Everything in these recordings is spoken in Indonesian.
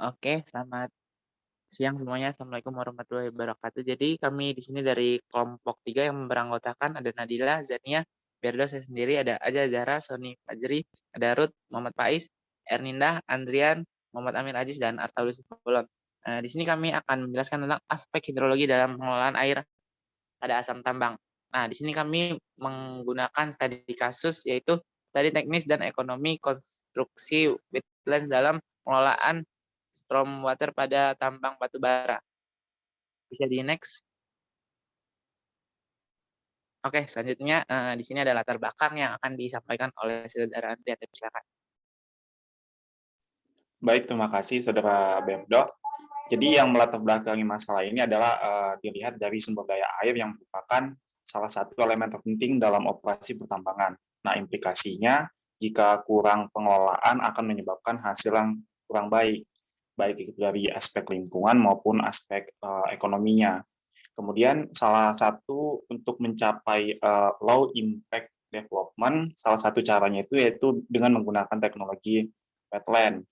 Oke, selamat siang semuanya. Assalamualaikum warahmatullahi wabarakatuh. Jadi kami di sini dari kelompok 3 yang beranggotakan ada Nadila, Zania, Firdaus, saya sendiri, ada Aja, Zahra, Sony, Fajri, ada Ruth, Muhammad Faiz, Erninda, Andrian, Muhammad Amin Aziz, dan Artaulus Pulon. Di sini kami akan menjelaskan tentang aspek hidrologi dalam pengelolaan air pada asam tambang. Nah, di sini kami menggunakan studi kasus yaitu studi teknis dan ekonomi konstruksi wetland dalam pengelolaan stormwater pada tambang batu bara. Bisa di next. Oke, selanjutnya di sini ada latar belakang yang akan disampaikan oleh saudara Andrea. Silakan. Baik, terima kasih Saudara Berdo. Jadi yang melatar belakangi masalah ini adalah dilihat dari sumber daya air yang merupakan salah satu elemen terpenting dalam operasi pertambangan. Nah, implikasinya jika kurang pengelolaan akan menyebabkan hasil yang kurang baik, baik itu dari aspek lingkungan maupun aspek ekonominya. Kemudian salah satu untuk mencapai low impact development, salah satu caranya itu yaitu dengan menggunakan teknologi wetland.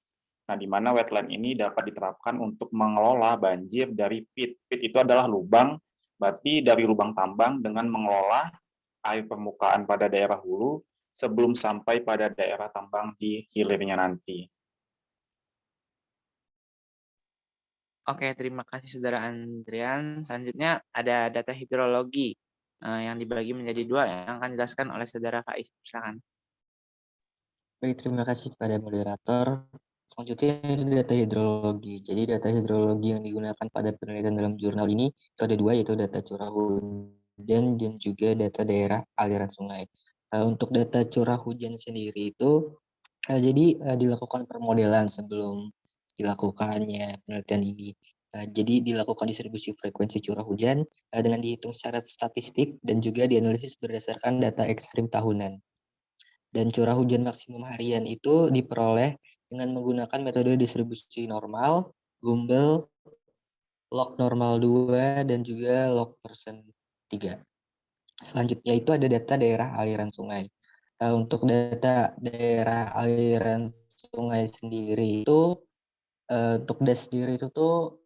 Nah, di mana wetland ini dapat diterapkan untuk mengelola banjir dari pit. Pit itu adalah lubang, berarti dari lubang tambang dengan mengelola air permukaan pada daerah hulu sebelum sampai pada daerah tambang di hilirnya nanti. Oke, terima kasih saudara Andrian. Selanjutnya ada data hidrologi yang dibagi menjadi dua yang akan dijelaskan oleh saudara Faiz. Silakan. Baik, terima kasih kepada moderator. Selanjutnya ada data hidrologi. Jadi data hidrologi yang digunakan pada penelitian dalam jurnal ini itu ada dua, yaitu data curah hujan dan juga data daerah aliran sungai. Untuk data curah hujan sendiri itu jadi dilakukan permodelan sebelum dilakukannya penelitian ini. Jadi dilakukan distribusi frekuensi curah hujan dengan dihitung secara statistik dan juga dianalisis berdasarkan data ekstrim tahunan. Dan curah hujan maksimum harian itu diperoleh dengan menggunakan metode distribusi normal, Gumbel, log normal 2, dan juga log persen 3. Selanjutnya itu ada data daerah aliran sungai. Untuk data daerah aliran sungai sendiri itu, untuk DAS sendiri itu tuh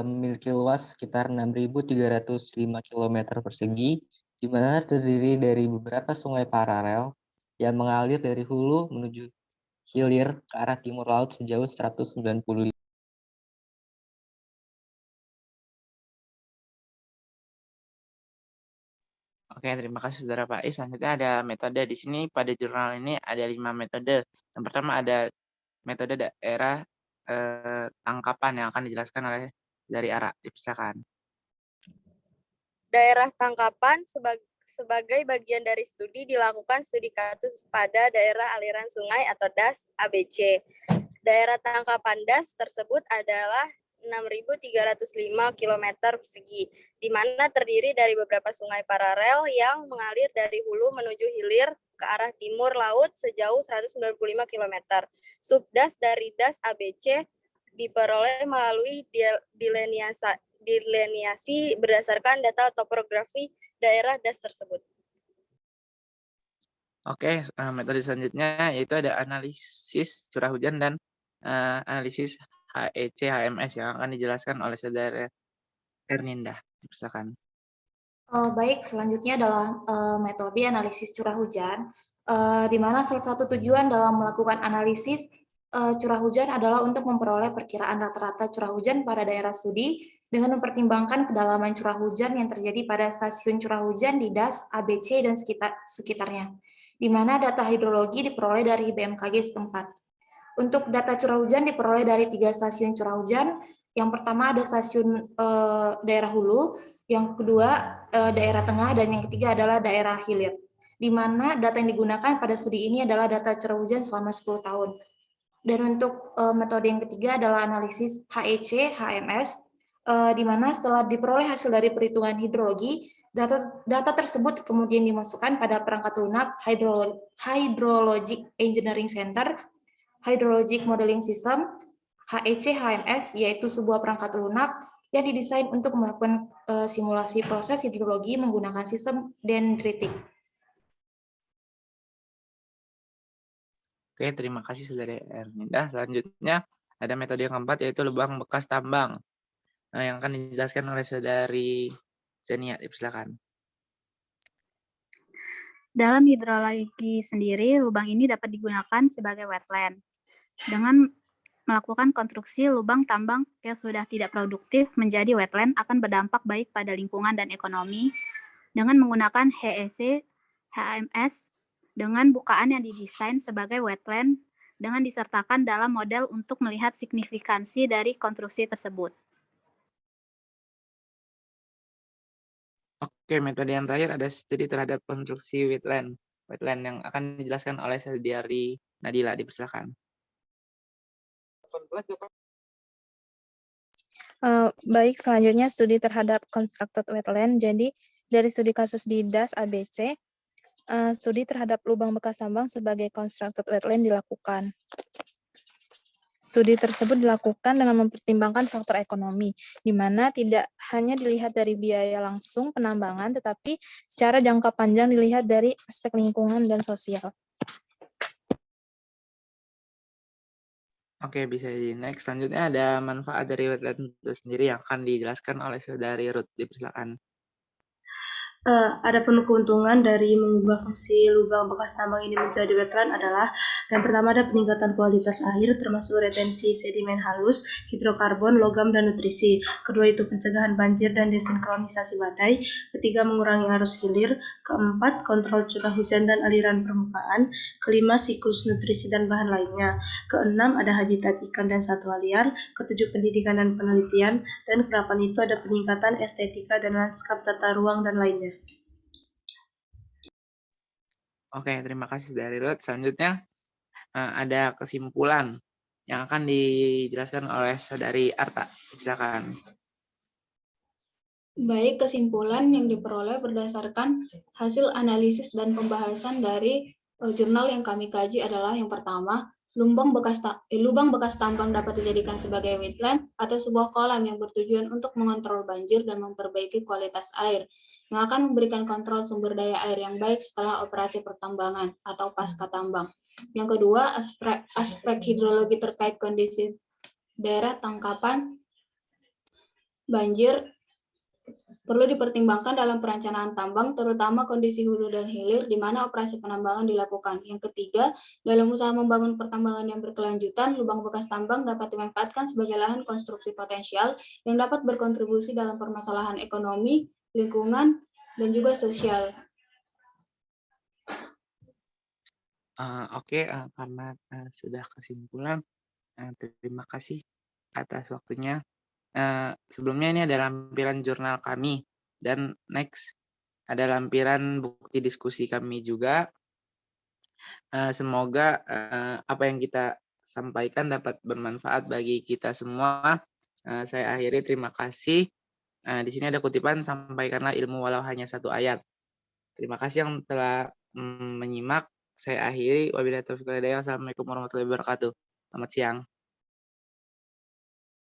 memiliki luas sekitar 6.305 km persegi, di mana terdiri dari beberapa sungai paralel yang mengalir dari hulu menuju hilir ke arah timur laut sejauh 195. Oke, terima kasih saudara Faiz. Selanjutnya ada metode. Di sini pada jurnal ini ada 5 metode. Yang pertama ada metode daerah tangkapan yang akan dijelaskan oleh dari Ara. Silakan. Daerah tangkapan sebagai bagian dari studi dilakukan studi kasus pada daerah aliran sungai atau DAS ABC. Daerah tangkapan DAS tersebut adalah 6.305 km persegi, di mana terdiri dari beberapa sungai paralel yang mengalir dari hulu menuju hilir ke arah timur laut sejauh 195 km. Subdas dari DAS ABC diperoleh melalui dileniasi berdasarkan data topografi daerah DAS tersebut. Oke, metode selanjutnya yaitu ada analisis curah hujan dan analisis HEC HMS yang akan dijelaskan oleh saudara Erninda. Silakan. Baik, selanjutnya adalah metode analisis curah hujan, di mana salah satu tujuan dalam melakukan analisis curah hujan adalah untuk memperoleh perkiraan rata-rata curah hujan pada daerah studi dengan mempertimbangkan kedalaman curah hujan yang terjadi pada stasiun curah hujan di DAS, ABC, dan sekitarnya, di mana data hidrologi diperoleh dari BMKG setempat. Untuk data curah hujan diperoleh dari 3 stasiun curah hujan. Yang pertama ada stasiun daerah hulu, yang kedua daerah tengah, dan yang ketiga adalah daerah hilir. Di mana data yang digunakan pada studi ini adalah data curah hujan selama 10 tahun. Dan untuk metode yang ketiga adalah analisis HEC, HMS, di mana setelah diperoleh hasil dari perhitungan hidrologi, data tersebut kemudian dimasukkan pada perangkat lunak Hydrologic Engineering Center, Hydrologic Modeling System, HEC HMS, yaitu sebuah perangkat lunak yang didesain untuk melakukan simulasi proses hidrologi menggunakan sistem dendritik. Oke, terima kasih saudara Erninda. Selanjutnya Ada metode yang keempat yaitu lubang bekas tambang. Yang akan dijelaskan oleh Saudari Zania, dipersilakan. Dalam hidrologi sendiri, lubang ini dapat digunakan sebagai wetland. Dengan melakukan konstruksi lubang tambang yang sudah tidak produktif menjadi wetland akan berdampak baik pada lingkungan dan ekonomi. Dengan menggunakan HEC, HMS, dengan bukaan yang didesain sebagai wetland, dengan disertakan dalam model untuk melihat signifikansi dari konstruksi tersebut. Oke, metode yang terakhir ada studi terhadap konstruksi wetland yang akan dijelaskan oleh Saudari Nadila, dipersilakan. Baik, selanjutnya studi terhadap constructed wetland. Jadi dari studi kasus di DAS ABC, studi terhadap lubang bekas tambang sebagai constructed wetland dilakukan. Studi tersebut dilakukan dengan mempertimbangkan faktor ekonomi, di mana tidak hanya dilihat dari biaya langsung penambangan, tetapi secara jangka panjang dilihat dari aspek lingkungan dan sosial. Oke, bisa di next. Selanjutnya ada manfaat dari wetland itu sendiri yang akan dijelaskan oleh Saudari Ruth, dipersilakan. Adapun keuntungan dari mengubah fungsi lubang bekas tambang ini menjadi wetland adalah yang pertama ada peningkatan kualitas air termasuk retensi sedimen halus, hidrokarbon, logam, dan nutrisi. Kedua itu pencegahan banjir dan desinkronisasi badai. Ketiga mengurangi arus hilir. Keempat kontrol curah hujan dan aliran permukaan. Kelima siklus nutrisi dan bahan lainnya. Keenam ada habitat ikan dan satwa liar. Ketujuh pendidikan dan penelitian. Dan kedelapan itu ada peningkatan estetika dan lanskap tata ruang dan lainnya. Oke, terima kasih dari Ruth. Selanjutnya ada kesimpulan yang akan dijelaskan oleh Saudari Arta. Silakan. Baik, kesimpulan yang diperoleh berdasarkan hasil analisis dan pembahasan dari jurnal yang kami kaji adalah yang pertama, lubang bekas tambang dapat dijadikan sebagai wetland atau sebuah kolam yang bertujuan untuk mengontrol banjir dan memperbaiki kualitas air, yang akan memberikan kontrol sumber daya air yang baik setelah operasi pertambangan atau pasca tambang. Yang kedua, aspek hidrologi terkait kondisi daerah tangkapan banjir perlu dipertimbangkan dalam perencanaan tambang, terutama kondisi hulu dan hilir di mana operasi penambangan dilakukan. Yang ketiga, dalam usaha membangun pertambangan yang berkelanjutan, lubang bekas tambang dapat dimanfaatkan sebagai lahan konstruksi potensial yang dapat berkontribusi dalam permasalahan ekonomi, lingkungan, dan juga sosial. Oke, karena sudah kesimpulan, terima kasih atas waktunya. Sebelumnya ini ada lampiran jurnal kami, dan next ada lampiran bukti diskusi kami juga. Semoga apa yang kita sampaikan dapat bermanfaat bagi kita semua. Saya akhiri, terima kasih. Di sini ada kutipan, sampaikanlah ilmu walau hanya satu ayat. Terima kasih yang telah menyimak. Saya akhiri. Wabillahi taufiq wal hidayah. Wassalamualaikum warahmatullahi wabarakatuh. Selamat siang.